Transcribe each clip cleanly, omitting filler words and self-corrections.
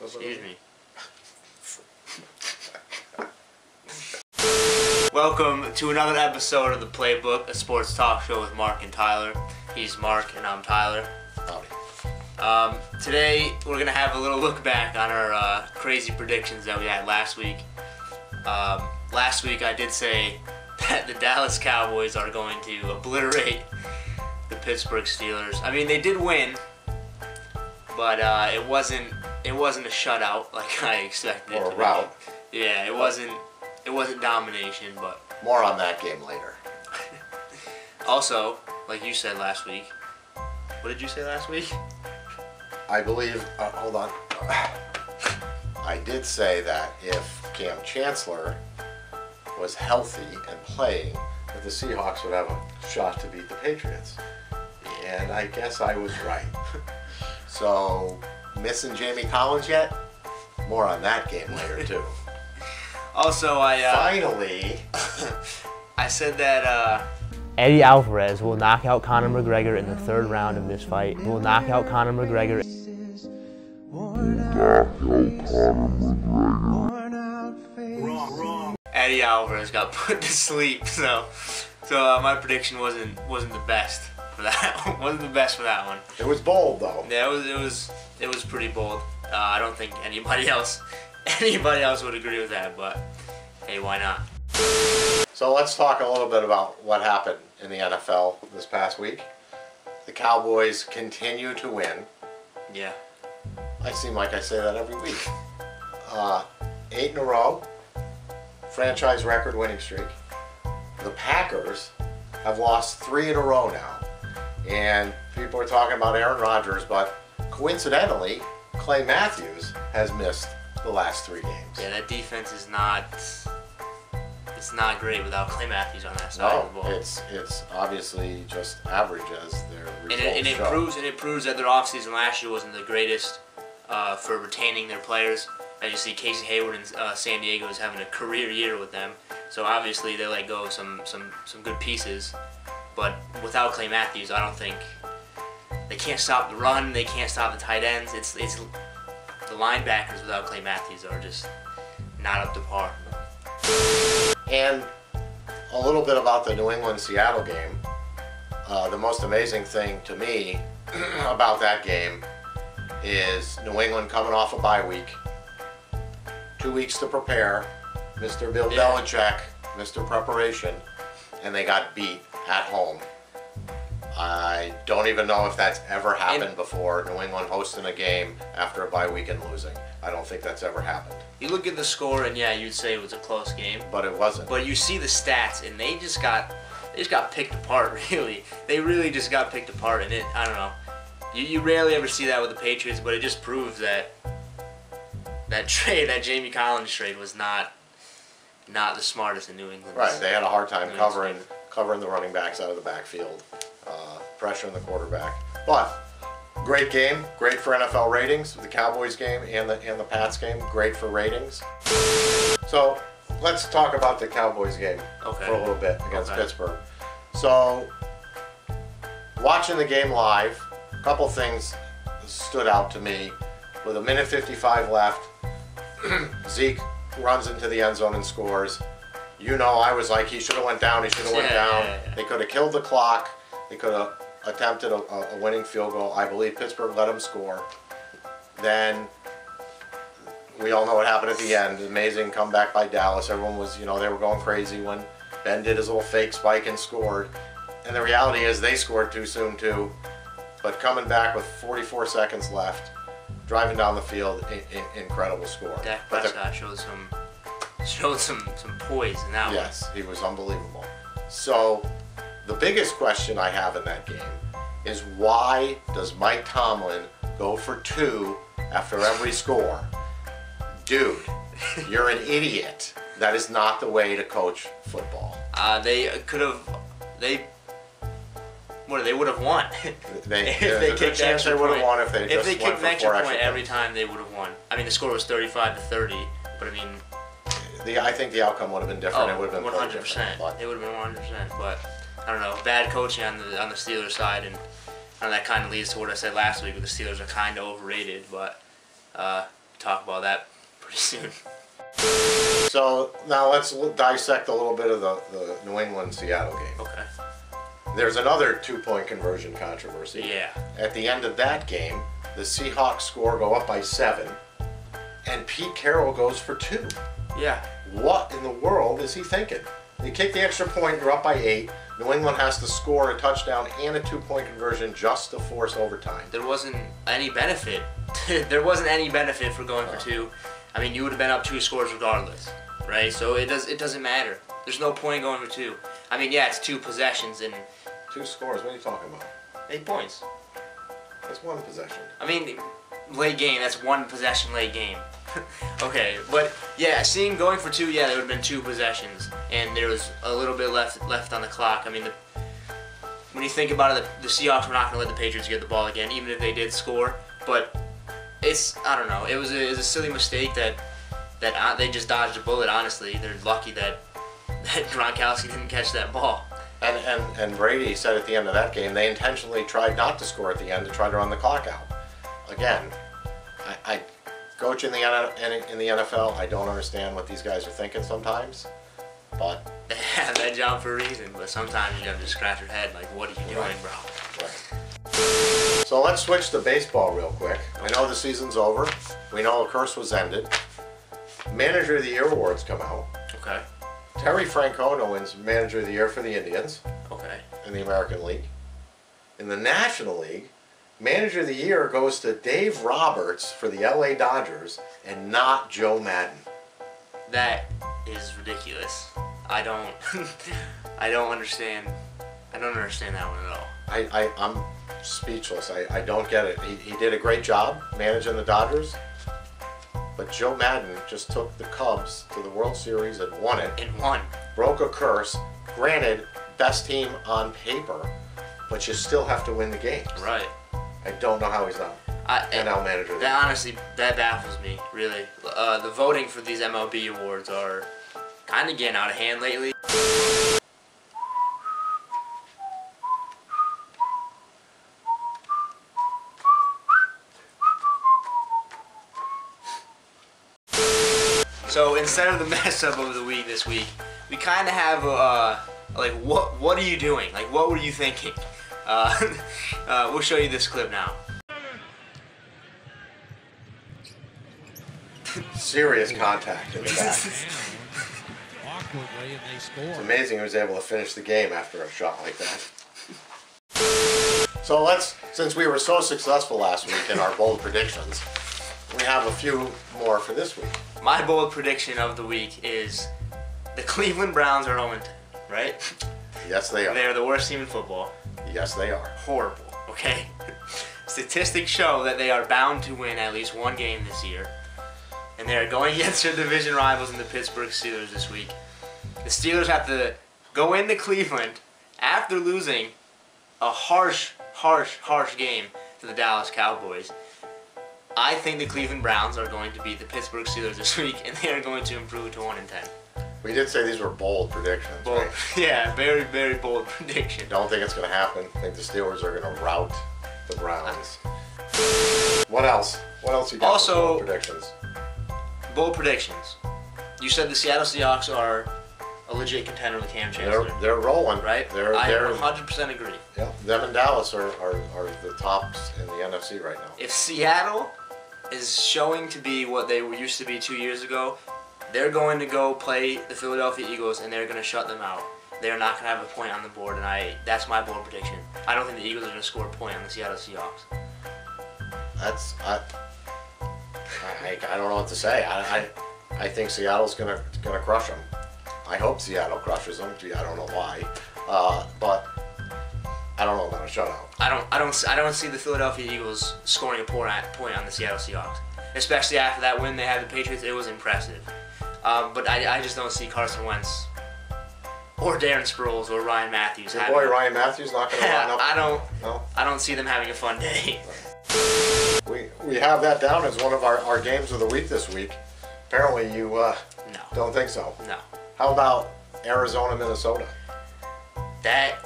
Excuse me. Welcome to another episode of the Playbook, a sports talk show with Mark and Tyler. He's Mark and I'm Tyler. Howdy. Today we're gonna have a little look back on our crazy predictions that we had last week. Last week I did say that the Dallas Cowboys are going to obliterate the Pittsburgh Steelers. I mean, they did win, but it wasn't a shutout like I expected. Or a rout. Yeah, it wasn't domination, but more on that game later. Also, like you said last week. What did you say last week? I believe, hold on. I did say that if Cam Chancellor was healthy and playing, that the Seahawks would have a shot to beat the Patriots. And I guess I was right. So, missing Jamie Collins yet? More on that game later too. Also, finally, I said that Eddie Alvarez will knock out Conor McGregor in the third round of this fight. He will knock out Conor McGregor. Eddie Alvarez got put to sleep, so my prediction wasn't the best for that. Wasn't the best for that one. It was bold though. Yeah, it was pretty bold. I don't think anybody else would agree with that, but hey, why not? So let's talk a little bit about what happened in the NFL this past week. The Cowboys continue to win. Yeah. I seem like I say that every week. 8 in a row, franchise record winning streak. The Packers have lost 3 in a row now. And people are talking about Aaron Rodgers, but coincidentally, Clay Matthews has missed the last 3 games. Yeah, that defense is not great without Clay Matthews on that side of the ball. It's obviously just average as their results and it proves that their offseason last year wasn't the greatest for retaining their players. As you see, Casey Hayward in San Diego is having a career year with them. So obviously they let go of some good pieces. But without Clay Matthews, I don't think they can't stop the run. They can't stop the tight ends. It's the linebackers without Clay Matthews are just not up to par. And a little bit about the New England-Seattle game. The most amazing thing to me about that game is New England coming off a bye week. 2 weeks to prepare. Mr. Bill Belichick, Mr. Preparation, and they got beat at home. I don't even know if that's ever happened before, New England hosting a game after a bye week and losing. I don't think that's ever happened. You look at the score and yeah, you'd say it was a close game. But it wasn't. But you see the stats and they just got picked apart, really. They really just got picked apart, and I don't know. You rarely ever see that with the Patriots, but it just proves that that Jamie Collins trade was not the smartest in New England. Right, they had a hard time covering the running backs out of the backfield, pressuring the quarterback. But great game, great for NFL ratings. The Cowboys game and the Pats game, great for ratings. So let's talk about the Cowboys game for a little bit against Pittsburgh. So watching the game live, a couple things stood out to me. With 1:55 left, Zeke runs into the end zone and scores. You know, I was like, he should have went down, he should have went down. Yeah. They could have killed the clock. They could have attempted a winning field goal. I believe Pittsburgh let him score. Then we all know what happened at the end. Amazing comeback by Dallas. Everyone was, they were going crazy when Ben did his little fake spike and scored. And the reality is they scored too soon too. But coming back with 44 seconds left, driving down the field, incredible score. Dak Prescott showed some poise in that one. Yes, he was unbelievable. So the biggest question I have in that game is, why does Mike Tomlin go for 2 after every score? Dude, you're an idiot. That is not the way to coach football. They would have won. If they kicked an extra point, if they kicked an extra point every time, they would have won. I mean, the score was 35-30, but I mean, I think the outcome would have been different. It would have been 100%. It would have been 100%. But I don't know, bad coaching on the Steelers side, and that kind of leads to what I said last week, where the Steelers are kind of overrated. But talk about that pretty soon. So now let's dissect a little bit of the New England-Seattle game. Okay. There's another 2-point conversion controversy. Yeah. At the end of that game, the Seahawks score, go up by 7, and Pete Carroll goes for 2. Yeah. What in the world is he thinking? You kick the extra point, you're up by 8. New England has to score a touchdown and a 2-point conversion just to force overtime. There wasn't any benefit. There wasn't any benefit for going for 2. I mean, you would have been up 2 scores regardless, right? So it doesn't matter. There's no point going for 2. I mean, yeah, it's 2 possessions and 2 scores, what are you talking about? 8 points. That's 1 possession. I mean, late game, that's 1 possession late game. Okay, but yeah, seeing going for 2, yeah, there would have been 2 possessions, and there was a little bit left on the clock. I mean, when you think about it, the Seahawks were not going to let the Patriots get the ball again, even if they did score. But I don't know, it was a silly mistake that they just dodged a bullet. Honestly, they're lucky that Gronkowski didn't catch that ball. And Brady said at the end of that game, they intentionally tried not to score at the end to try to run the clock out. Again, I coach in the NFL, I don't understand what these guys are thinking sometimes, but They have that job for a reason, but sometimes you have to scratch your head like, what are you doing, bro? Right. So let's switch to baseball real quick. I know the season's over. We know the curse was ended. Manager of the Year awards come out. Okay. Terry Francona wins Manager of the Year for the Indians Okay. in the American League. In the National League, Manager of the Year goes to Dave Roberts for the LA Dodgers and not Joe Madden. That is ridiculous. I don't understand. I don't understand that one at all. I'm speechless. I don't get it. He did a great job managing the Dodgers, but Joe Madden just took the Cubs to the World Series and won it. And won. Broke a curse. Granted, best team on paper, but you still have to win the games. Right. I don't know how he's not NL manager. That honestly, that baffles me, really. The voting for these MLB awards are kind of getting out of hand lately. So instead of the mess up of the week this week, we kind of have like what are you doing? Like what were you thinking? We'll show you this clip now. Serious contact in the back. Awkwardly, and they score. It's amazing he was able to finish the game after a shot like that. So since we were so successful last week in our bold predictions, we have a few more for this week. My bold prediction of the week is the Cleveland Browns are 0-10, right? Yes, they are. They are the worst team in football. Yes, they are. Horrible, okay? Statistics show that they are bound to win at least 1 game this year. And they are going against their division rivals in the Pittsburgh Steelers this week. The Steelers have to go into Cleveland after losing a harsh game to the Dallas Cowboys. I think the Cleveland Browns are going to beat the Pittsburgh Steelers this week, and they are going to improve to 1-10. We did say these were bold predictions, Bold, right? yeah, very, very bold prediction. Don't think it's going to happen. I think the Steelers are going to rout the Browns. What else? What else you got Also, for bold predictions? Bold predictions. You said the Seattle Seahawks are a legit contender with Cam Chancellor. They're rolling, right? They're I 100% agree. Yeah, them and Dallas are the tops in the NFC right now. If Seattle is showing to be what they used to be 2 years ago, they're going to go play the Philadelphia Eagles and they're going to shut them out. They're not going to have a point on the board, and that's my bold prediction. I don't think the Eagles are going to score a point on the Seattle Seahawks. I don't know what to say. I think Seattle's gonna crush them. I hope Seattle crushes them. Gee, I don't know why, but I don't know about a shutout. I don't see the Philadelphia Eagles scoring a point on the Seattle Seahawks, especially after that win they had the Patriots. It was impressive, but I just don't see Carson Wentz or Darren Sproles or Ryan Matthews. Your boy Ryan Matthews not gonna line up. I don't see them having a fun day. We have that down as one of our games of the week this week. Apparently you don't think so. No. How about Arizona, Minnesota? That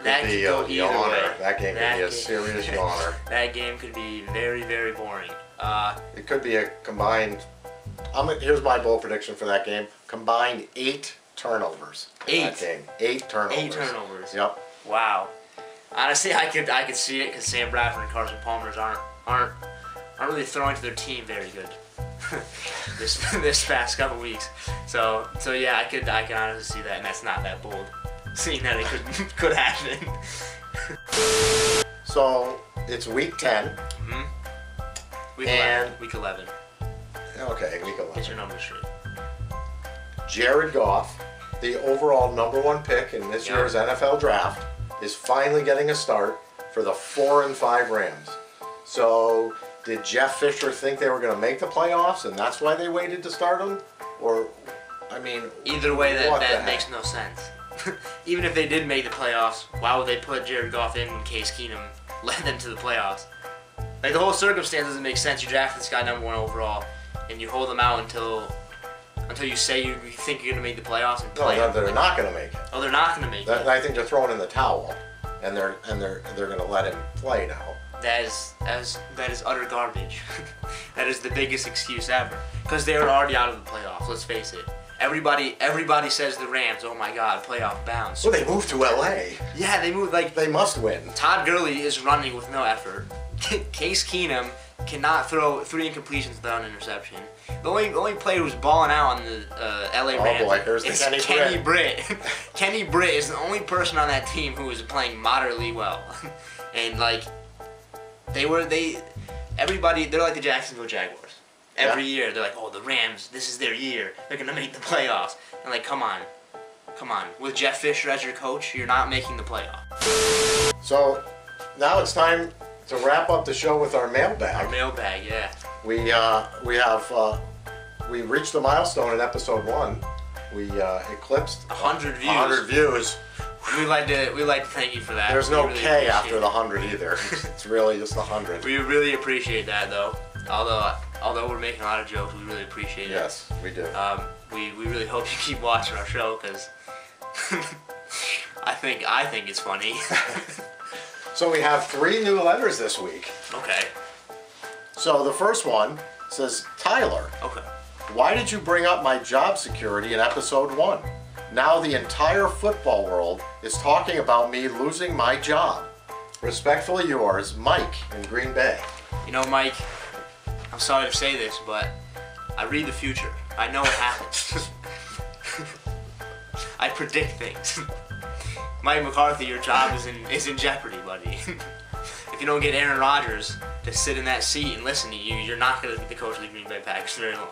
That could be could go a either yawner. way. That game could be a serious yawner. That game could be very, very boring. It could be a combined. Here's my bold prediction for that game: combined 8 turnovers. In that game. 8 turnovers. 8 turnovers. Yep. Wow. Honestly, I could see it because Sam Bradford and Carson Palmer aren't really throwing to their team very good this past couple weeks. So yeah, I can honestly see that, and that's not that bold, seeing that it could happen. So it's week 10. Mm-hmm. Week 11. Okay, week 11. Get your numbers straight. Jared Goff, the overall #1 pick in this year's NFL draft, is finally getting a start for the 4-5 Rams. So did Jeff Fisher think they were going to make the playoffs, and that's why they waited to start him? Or, I mean, either way, that makes no sense. Even if they did make the playoffs, why would they put Jared Goff in when Case Keenum led them to the playoffs? Like, the whole circumstance doesn't make sense. You draft this guy #1 overall, and you hold him out until you say you think you're going to make the playoffs and play. No, they're not going to make it. Oh, they're not going to make it. I think they're throwing in the towel, and they're going to let him play now. That is utter garbage. That is the biggest excuse ever. Because they were already out of the playoffs. Let's face it. Everybody says the Rams. Oh my God, playoff bound. Well, they moved to LA. Yeah, they moved like they must win. Todd Gurley is running with no effort. Case Keenum cannot throw 3 incompletions without an interception. The only player who's balling out on the LA Rams is Kenny Britt. Kenny Britt is the only person on that team who is playing moderately well. And like they're like the Jacksonville Jaguars. Every year they're like, oh, the Rams, this is their year. They're gonna make the playoffs. And like, come on. With Jeff Fisher as your coach, you're not making the playoffs. So now it's time to wrap up the show with our mailbag. Our mailbag, yeah. We reached the milestone in episode 1. We eclipsed 100 views. 100 views. We'd like to thank you for that. There's no really K after the 100 either. It's really just the 100. We really appreciate that, though. Although we're making a lot of jokes, we really appreciate it. Yes, we do. We really hope you keep watching our show because I think it's funny. So we have 3 new letters this week. Okay. So the first one says, Tyler. Okay. Why did you bring up my job security in episode 1? Now the entire football world is talking about me losing my job. Respectfully yours, Mike in Green Bay. You know, Mike, I'm sorry to say this, but I read the future. I know what happens. I predict things. Mike McCarthy, your job is in jeopardy, buddy. If you don't get Aaron Rodgers to sit in that seat and listen to you, you're not going to be the coach of the Green Bay Packers very long.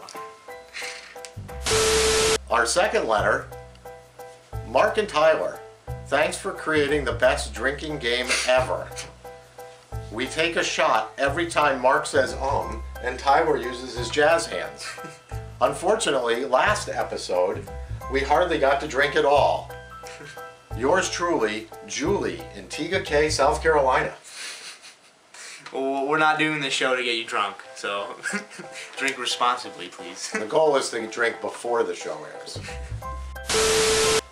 Our second letter, Mark and Tyler, thanks for creating the best drinking game ever. We take a shot every time Mark says and Tyler uses his jazz hands. Unfortunately, last episode, we hardly got to drink at all. Yours truly, Julie in Tega Cay, South Carolina. Well, we're not doing this show to get you drunk, so drink responsibly, please. The goal is to drink before the show airs.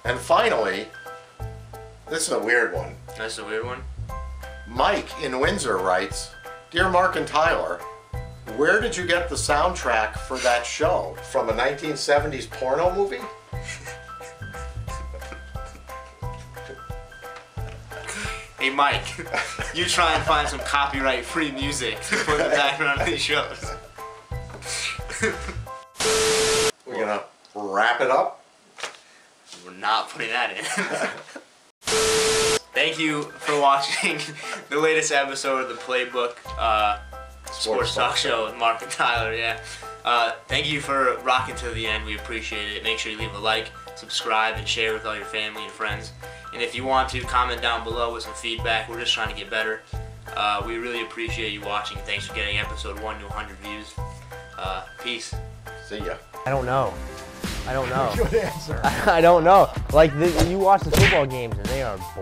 And finally, this is a weird one. That's a weird one? Mike in Windsor writes, Dear Mark and Tyler, where did you get the soundtrack for that show? From a 1970s porno movie? Hey Mike, you try and find some copyright-free music to put in the background of these shows. We're gonna wrap it up. We're not putting that in. Thank you for watching the latest episode of the Playbook Sports Talk Show with Mark and Tyler. Yeah. Thank you for rocking to the end. We appreciate it. Make sure you leave a like, subscribe, and share with all your family and friends. And if you want to, comment down below with some feedback. We're just trying to get better. We really appreciate you watching. Thanks for getting episode 1 to 100 views. Peace. See ya. I don't know. Good answer. I don't know. Like, you watch the football games and they are boring.